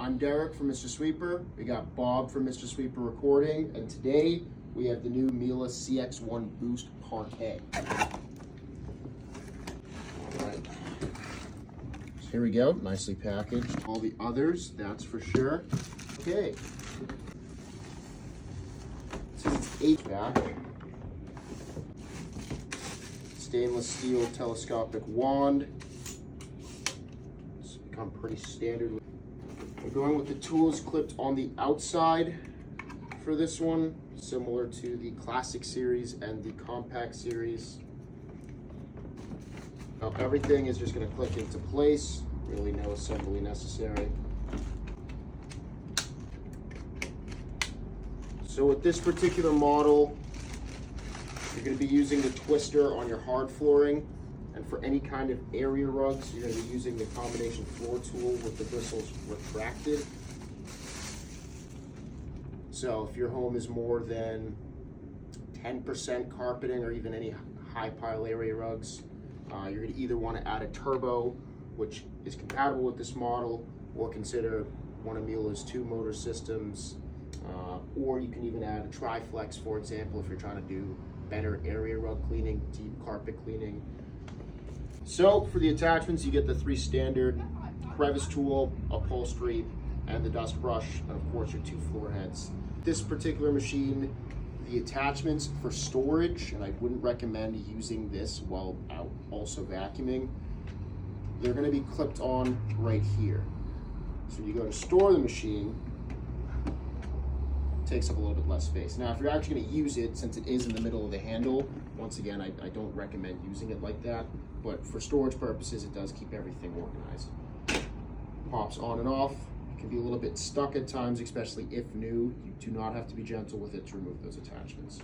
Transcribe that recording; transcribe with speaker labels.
Speaker 1: I'm Derek from Mr. Sweeper. We got Bob from Mr. Sweeper Recording, and today we have the new Miele CX1 Boost Parquet. Alright. So here we go, nicely packaged. All the others, that's for sure. Okay. This is HEPA. Stainless steel telescopic wand. It's become pretty standard. We're going with the tools clipped on the outside for this one, similar to the Classic series and the Compact series. Now everything is just going to click into place, really no assembly necessary. So with this particular model, you're going to be using the twister on your hard flooring, and for any kind of area rugs, you're going to be using the combination floor tool with the bristles retracted. So if your home is more than 10% carpeting or even any high pile area rugs, you're going to either want to add a turbo, which is compatible with this model, or consider one of Miele's 2 motor systems, or you can even add a triflex, for example, if you're trying to do better area rug cleaning, deep carpet cleaning. So for the attachments, you get the 3 standard crevice tool, upholstery, and the dust brush, and of course your 2 floor heads. This particular machine, the attachments for storage, and I wouldn't recommend using this while out also vacuuming, they're going to be clipped on right here. So you go to store the machine, it takes up a little bit less space. Now if you're actually going to use it, since it is in the middle of the handle, once again I don't recommend using it like that, but for storage purposes it does keep everything organized. Pops on and off. It can be a little bit stuck at times, especially if new. You do not have to be gentle with it to remove those attachments.